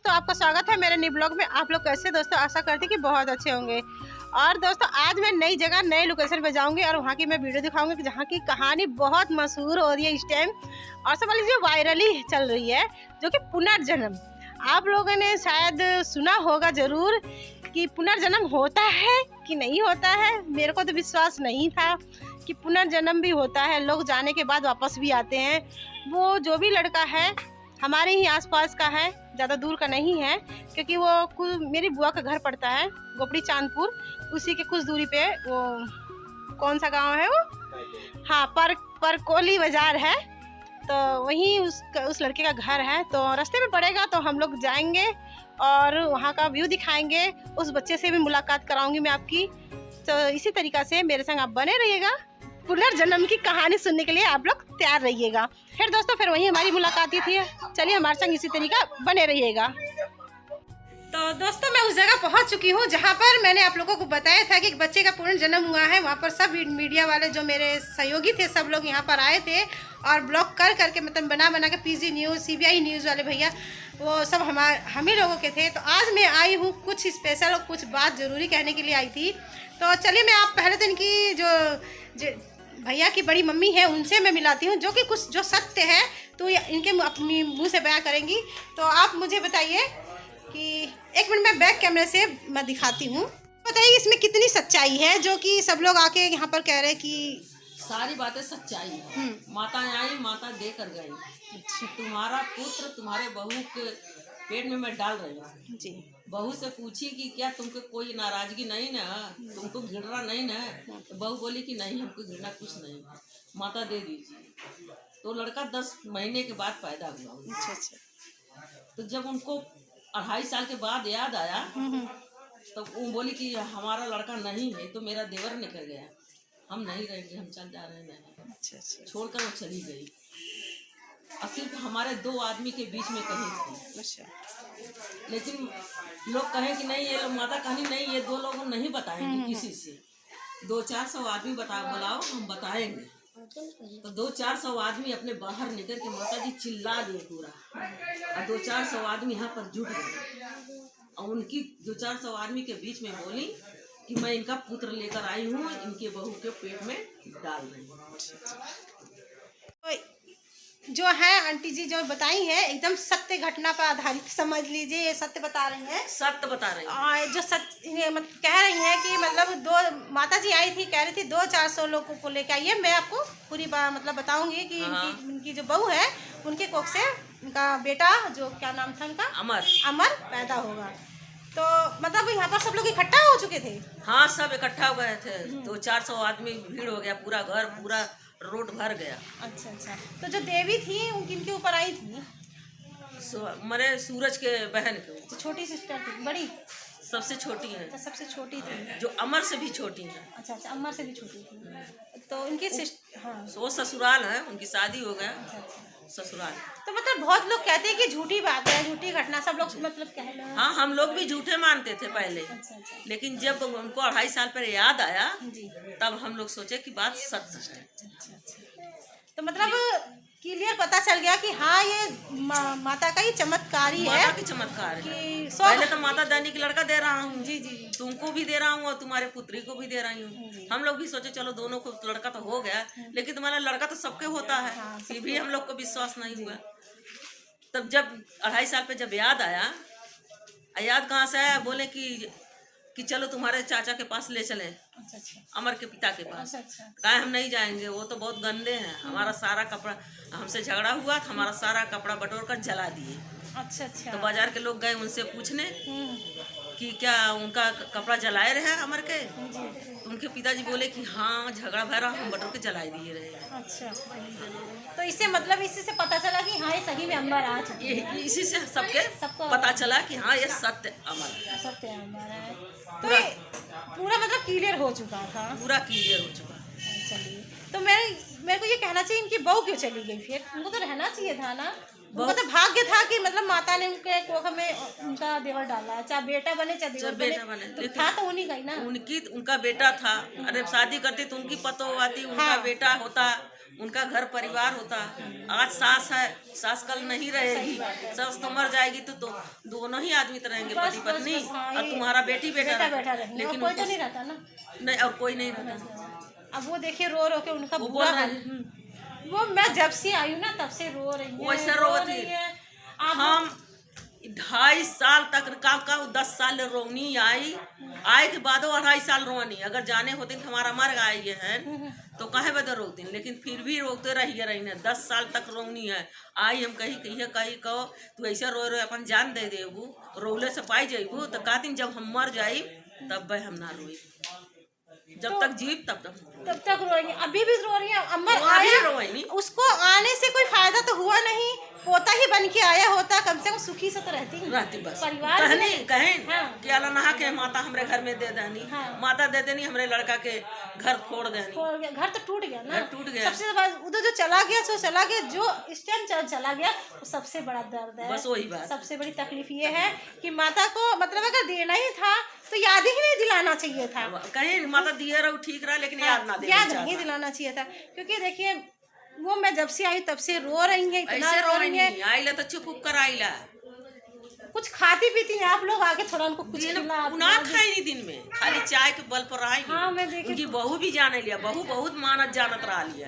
दोस्तों, आपका स्वागत है मेरे न्यू ब्लॉग में। आप लोग कैसे दोस्तों? आशा करती कि बहुत अच्छे होंगे। और दोस्तों, आज मैं नई जगह नए लोकेशन पे जाऊंगी और वहाँ की मैं वीडियो दिखाऊंगी कि जहाँ की कहानी बहुत मशहूर हो रही है इस टाइम, और सब वाली जो वायरली चल रही है, जो कि पुनर्जन्म। आप लोगों ने शायद सुना होगा ज़रूर कि पुनर्जन्म होता है कि नहीं होता है। मेरे को तो विश्वास नहीं था कि पुनर्जन्म भी होता है, लोग जाने के बाद वापस भी आते हैं। वो जो भी लड़का है हमारे ही आसपास का है, ज़्यादा दूर का नहीं है, क्योंकि वो मेरी बुआ का घर पड़ता है गोपड़ी चांदपुर, उसी के कुछ दूरी पे। वो कौन सा गांव है वो? हाँ, परकोली बाजार है, तो वहीं उस लड़के का घर है। तो रास्ते में पड़ेगा, तो हम लोग जाएंगे और वहाँ का व्यू दिखाएंगे। उस बच्चे से भी मुलाकात कराऊंगी मैं आपकी। तो इसी तरीक़ा से मेरे संग आप बने रहिएगा। पुनर्जन्म की कहानी सुनने के लिए आप लोग तैयार रहिएगा। फिर दोस्तों, फिर वहीं हमारी मुलाकात थी। चलिए हमारे संग इसी तरीका बने रहिएगा। तो दोस्तों, मैं उस जगह पहुंच चुकी हूं जहां पर मैंने आप लोगों को बताया था कि एक बच्चे का पुनर्जन्म हुआ है। वहां पर सब मीडिया वाले जो मेरे सहयोगी थे, सब लोग यहां पर आए थे और ब्लॉग करके मतलब बना के पीजी न्यूज़, सीबीआई न्यूज़ वाले भैया, वो सब हम ही लोगों के थे। तो आज मैं आई हूँ कुछ स्पेशल और कुछ बात ज़रूरी कहने के लिए आई थी। तो चलिए मैं आप पहले तो इनकी जो भैया की बड़ी मम्मी है उनसे मैं मिलाती हूँ, जो कि कुछ जो सत्य है तो इनके अपनी मुंह से बयां करेंगी। तो आप मुझे बताइए कि एक मिनट में बैक कैमरे से मैं दिखाती हूँ। बताइए इसमें कितनी सच्चाई है, जो कि सब लोग आके यहाँ पर कह रहे हैं कि सारी बातें सच्चाई है। माता आई, माता दे कर गई। तुम्हारा पुत्र तुम्हारे बहू के पेट में मैं डाल रही हूँ जी। बहू से पूछी कि क्या तुमको कोई नाराजगी नहीं ना, तुमको घृणा नहीं ना? तो बहू बोली कि नहीं, हमको घृणा कुछ नहीं, माता दे दीजिए। तो लड़का 10 महीने के बाद पैदा हुआ। अच्छा। तो जब उनको 2.5 साल के बाद याद आया, तो वो बोली कि हमारा लड़का नहीं है, तो मेरा देवर निकल गया, हम नहीं रहेंगे, हम चल जा रहे हैं। अच्छा। छोड़कर वो चली गई और सिर्फ हमारे 2 आदमी के बीच में कहीं थी। अच्छा। लेकिन लोग कहें कि नहीं, ये लोग माता कहानी नहीं, ये 2 लोग नहीं बताएंगे किसी से। 200-400 आदमी बुलाओ, हम बताएंगे। तो 200-400 आदमी अपने बाहर निकल के माता जी चिल्ला दिए पूरा, और 200-400 आदमी यहाँ पर जुट गए और उनकी 200-400 आदमी के बीच में बोली कि मैं इनका पुत्र लेकर आई हूँ, इनके बहू के पेट में डाल रही हूँ। जो है आंटी जी जो बताई है एकदम सत्य घटना पर आधारित समझ लीजिए, ये सत्य बता रही हैं। सत्य बता रही हैं। जो सत्य कह रही हैं कि मतलब 2 माता जी आई थी, कह रही थी 200-400 लोगों को लेकर आइए। मैं आपको पूरी बात मतलब बताऊंगी कि इनकी जो बहू है उनके कोख से उनका बेटा, जो क्या नाम था उनका, अमर पैदा होगा। तो मतलब यहाँ पर सब लोग इकट्ठा हो चुके थे। हाँ, सब इकट्ठा हो गए थे। 200-400 आदमी भीड़ हो गया, पूरा घर पूरा रोड भर गया। अच्छा। तो जो देवी थी किनके ऊपर आई थी? मरे सूरज के बहन के। तो छोटी सिस्टर थी, बड़ी सबसे छोटी है। तो सबसे छोटी थी, जो अमर से भी छोटी है। अच्छा, अमर से भी छोटी थी। तो उनकी हाँ, वो ससुराल है, उनकी शादी हो गया। अच्छा। ससुराल। तो मतलब बहुत लोग कहते हैं कि झूठी बात है, झूठी घटना, सब लोग मतलब कह रहे हैं। हाँ, हम लोग भी झूठे मानते थे पहले। अच्छा। लेकिन जब उनको 2.5 साल पर याद आया जी, तब हम लोग सोचे कि बात सच है। तो मतलब क्लियर पता चल गया कि हाँ, ये माता का ही चमत्कार ही है। माता की चमत्कार है कि पहले तो माता दैनिक लड़का दे रहा हूँ जी, तुमको भी दे रहा हूँ और तुम्हारे पुत्री को भी दे रही हूँ। हम लोग भी सोचे चलो दोनों को लड़का तो हो गया, लेकिन तुम्हारा लड़का तो सबके होता है। फिर भी हम लोग को विश्वास नहीं हुआ। तब जब 2.5 साल पे जब याद आया, याद कहाँ से आया, बोले कि चलो तुम्हारे चाचा के पास ले चले। अच्छा। अमर के पिता के पास। अच्छा। कहा हम नहीं जाएंगे, वो तो बहुत गंदे हैं, हमारा सारा कपड़ा, हमसे झगड़ा हुआ था, हमारा सारा कपड़ा बटोर कर जला दिए। अच्छा। तो बाजार के लोग गए उनसे पूछने कि क्या उनका कपड़ा जलाए रहे अमर के? तो उनके पिताजी बोले कि हाँ, झगड़ा भरा, हम बटोर के जला दिए रहे। अच्छा। तो इससे मतलब इसी से पता चला कि हाँ, ये सही में अमर आ चुके हैं। इसी से सबको पता चला कि हाँ, ये सत्य अमर है। तो पूरा मतलब क्लियर हो चुका था। पूरा क्लियर हो चुका। चलिए, तो मेरे को ये कहना चाहिए, इनकी बहू क्यों चली गई? फिर उनको तो रहना चाहिए था ना। उनको तो भाग्य था कि मतलब माता ने उनके कोख में उनका देवर डाला, चाहे बेटा बने चाहे देवर बने, तो था तो उन्हीं का ही ना। उनका बेटा था। अरे शादी करती तो उनकी पतो आती, उनका बेटा होता, उनका घर परिवार होता। आज सास है, सास कल नहीं रहेगी, सास तो मर जाएगी तो दोनों ही आदमी तो रहेंगे, पति पत्नी, और तुम्हारा बेटी बेटा लेकिन कोई तो नहीं रहता ना, नहीं, और कोई नहीं रहता। अब वो देखिए रो रो के उनका बुरा हाल। वो मैं जब से आई हूँ ना तब से रो रही है, वैसे रो रही है। हम 2.5 साल तक का 10 साल रोनी आए के बाद 2.5 साल रोनी। अगर जाने होते कि हमारा मर गए हैं तो कहे बदर रोकते, लेकिन फिर भी रोकते रही 10 साल तक रोनी है। आई हम कही कहो तू ऐसे रो अपन जान दे देबू, रोले से पाई जेबू तो कहती जब हम मर जाई तब हम ना रोई, जब तक जीव तब तक रोएंगे। अभी भी रो रही है। अमर आया, उसको आने से कोई फायदा तो हुआ नहीं, पोता ही बन के आया होता, कम से कम सुखी से तो रहती बस परिवार कहें कि अल्लाह नहा के माता हमरे घर में दे देनी। माता दे देनी, हमरे लड़का के घर फोड़ देनी। घर तो टूट गया ना, टूट गया। सबसे उधर जो चला गया सो चला गया, जो इस टाइम चला गया वो सबसे बड़ा दर्द है। बस वही बात, सबसे बड़ी तकलीफ ये है कि माता को मतलब अगर देना ही था तो याद ही नहीं दिलाना चाहिए था। कहीं माता दिए रहो ठीक रहा, लेकिन याद नहीं दिलाना चाहिए था। क्योंकि देखिए वो मैं जब से आई तब से रो रही है, इतना रो रही है। आइला तो चुप कर आइला, कुछ खाती पीती हैं आप लोग, आगे थोड़ा उनको कुछ ना खाई नहीं दिन में, खाली चाय के बल पर आई। हाँ, मैं देखी उनकी बहू भी जाने लिया, बहू बहुत मानत जानत रहा लिया,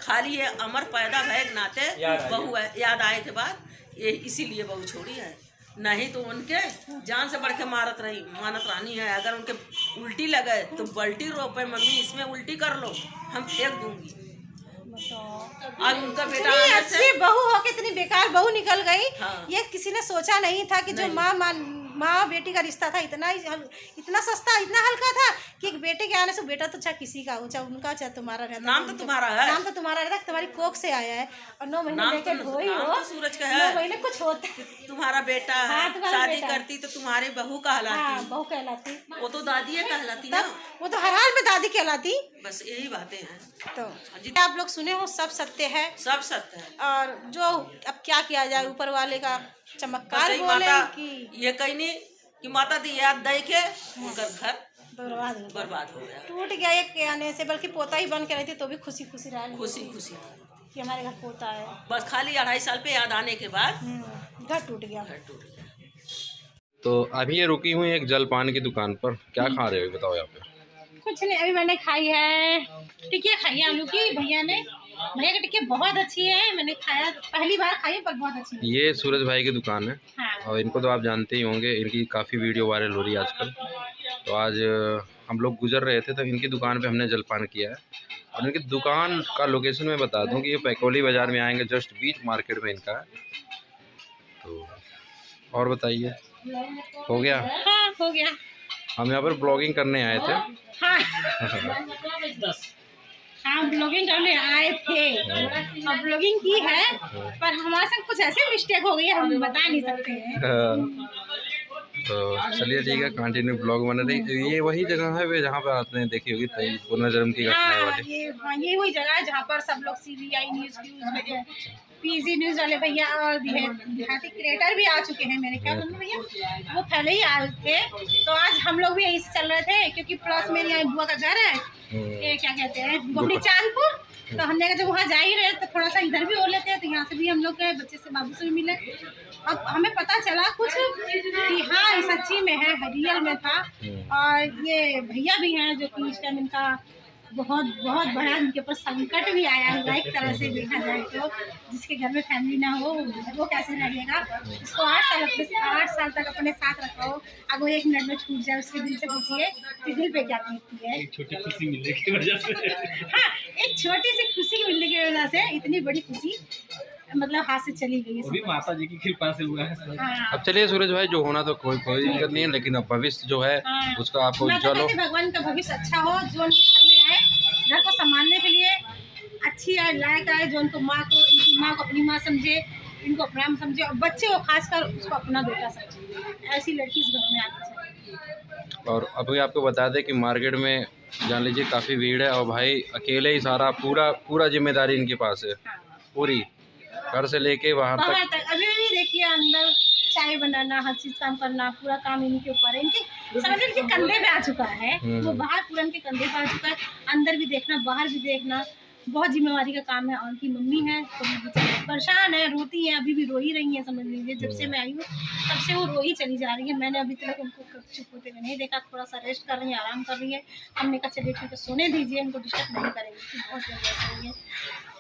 खाली ये अमर पैदा भय नाते बहू याद आए के बाद ये इसीलिए बहू छोड़ी है, नहीं तो उनके जान से बढ़ के मानत रानी है। अगर उनके उल्टी लगे तो बल्टी रोपे, मम्मी इसमें उल्टी कर लो, हम फेंक दूंगी। आज उनका बेटा अच्छी बहू हो के इतनी बेकार बहू निकल गई। हाँ। ये किसी ने सोचा नहीं था कि जो माँ बेटी का रिश्ता था इतना सस्ता, इतना हल्का था कि एक बेटे के आने से बेटा तो चाहे किसी का हो, चाहे उनका चाहे तुम्हारा रहता, नाम तो तुम्हारा है, नाम तो तुम्हारा रहता, तुम्हारी कोख से आया है और 9 महीने लेके ढोई हो, सूरज का है, 9 महीने कुछ होता तुम्हारा बेटा है। शादी करती तो तुम्हारे बहू कहलाती, बहू कहलाती, वो तो दादी है कहलाती ना, वो तो हर हाल में दादी कहलाती। बस यही बातें हैं। तो आप लोग सुने हो सब सत्य है, सब सत्य है। और जो अब क्या किया जाए, ऊपर वाले का चमत्कार बोले कि ये कहीं नहीं कि माता दी याद दे के उनका घर बर्बाद हो गया, टूट गया एक आने से। बल्कि पोता ही बन के रहती तो भी खुशी रहा, खुशी कि हमारे घर पोता है। बस खाली 2.5 साल पे याद आने के बाद घर टूट गया। तो अभी ये रुकी हुई एक जलपान की दुकान पर, क्या खा रहे हो बताओ यहाँ पे? कुछ नहीं, अभी मैंने खाई है टिकिया, खाई है आलू की। भैया की टिकिया बहुत अच्छी है, मैंने खाया, पहली बार खाई पर बहुत अच्छी है। ये सूरज भाई की दुकान है। हाँ। और इनको तो आप जानते ही होंगे, इनकी काफ़ी वीडियो वायरल हो रही है आजकल। तो आज हम लोग गुजर रहे थे तो इनकी दुकान पे हमने जलपान किया है। और इनकी दुकान का लोकेशन मैं बता दूं कि ये पैकोली बाज़ार में आएंगे, जस्ट बीच मार्केट में इनका है। तो और बताइए, हो गया? हाँ, हो गया। हम यहाँ पर ब्लॉगिंग करने आए थे। हाँ, ब्लॉगिंग करने आए थे और ब्लॉगिंग की है, पर हमारे साथ कुछ ऐसे मिस्टेक हो गई है, हम बता नहीं सकते हैं। तो चलिए ठीक है, कंटिन्यू ब्लॉग बना रही। ये वही जगह है वे जहाँ पे आते हैं, देखी होगी पुनर्जन्म की घटना वाली। ये वही जगह है जहाँ पर सब लोग CBI न्यूज़ PG न्यूज़ वाले भैया और देहाती क्रिएटर भी आ चुके हैं मेरे ख्याल में भैया, वो पहले ही आए थे। तो आज हम लोग भी यही से चल रहे थे, क्योंकि प्लस मेरे यहाँ बुआ का घर है, ये क्या कहते हैं गोमड़ी चांदपुर। तो हमने कहा जब वहाँ जा ही रहे तो थोड़ा सा इधर भी हो लेते हैं। तो यहाँ से भी हम लोग गए, बच्चे से बाबू से भी मिले। अब हमें पता चला कुछ कि हाँ ये सच्ची में है, रियल में था। और ये भैया भी हैं जो कि इस टाइम इनका बहुत बड़ा इनके ऊपर संकट भी आया हुआ, एक तरह से देखा जाए तो। जिसके घर में फैमिली ना हो वो कैसे रहेगा? इसको 8 साल तक अपने साथ रखो, अगर 1 मिनट में छूट जाए उसके दिल से पूछिए कि दिल पे क्या बीतती है। एक छोटी खुशी मिलने की वजह से हाँ, एक छोटी सी खुशी मिलने की वजह से इतनी बड़ी खुशी मतलब हाथ से चली गई है, वो भी माता जी की कृपा से हुआ है। हाँ। अब चलिए सूरज भाई, जो होना तो कोई दिक्कत नहीं है, लेकिन अब भविष्य जो है उसका आपको चलो भगवान का भविष्य अच्छा हो, जो उनके घर में आए, घर को संभालने के लिए अच्छी आए, लायक आए, जो उनको माँ को, इनकी माँ को अपनी माँ समझे, इनको अपना समझे, और बच्चे को खासकर उसको अपना बेटा समझे। ऐसी लड़की इस घर में आनी चाहिए। और अभी आपको बता दें कि मार्केट में जान लीजिए काफ़ी भीड़ है, और भाई अकेले ही सारा पूरा जिम्मेदारी इनके पास है, पूरी घर से लेके बाहर तक। अभी भी देखिए अंदर चाय बनाना, हर चीज काम करना, पूरा काम इनके ऊपर है। इनके समझ कंधे पे आ चुका है, वो बाहर पूरा इनके कंधे पे आ चुका है। अंदर भी देखना, बाहर भी देखना, बहुत जिम्मेवारी का काम है। और उनकी मम्मी है तो बेचारी परेशान है, रोती है, अभी भी रो ही रही है समझ लीजिए। जब से मैं आई हूँ तब से वो रो ही चली जा रही है। मैंने अभी तक उनको चुप होते हुए नहीं देखा, थोड़ा सा रेस्ट कर रही है, आराम कर रही है। हमने कहा चलिए ठीक है सोने दीजिए, उनको डिस्टर्ब नहीं करेंगे, बहुत जल्दी है।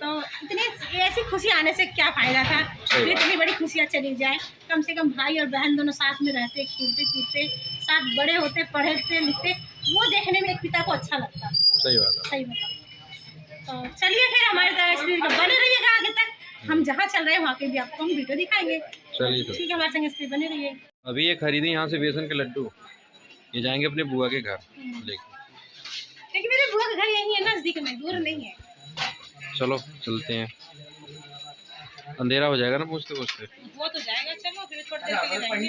तो इतनी ऐसी खुशी आने से क्या फ़ायदा था, इतनी बड़ी खुशियाँ चली जाए। कम से कम भाई और बहन दोनों साथ में रहते, खेलते कूदते, साथ बड़े होते, पढ़ते लिखते, वो देखने में एक पिता को अच्छा लगता। सही बात है। सही बात। तो चलिए फिर हमारे तरह बने रहिएगा आगे तक। हम जहाँ चल रहे हैं वहाँ के भी आपको हम वीडियो दिखाएंगे। चलिए तो ठीक है, हमारे संग इसलिए बने रहिए। अभी ये खरीदे यहाँ से बेसन के लड्डू, ये जाएंगे अपने बुआ के घर लेके। क्योंकि मेरे बुआ का घर यहीं है, नजदीक में, दूर नहीं है। चलो चलते हैं, अंधेरा हो जाएगा ना पूछते पूछते। वो तो जाएगा, चलो फिर थोड़ी देर के लिए जाएंगे।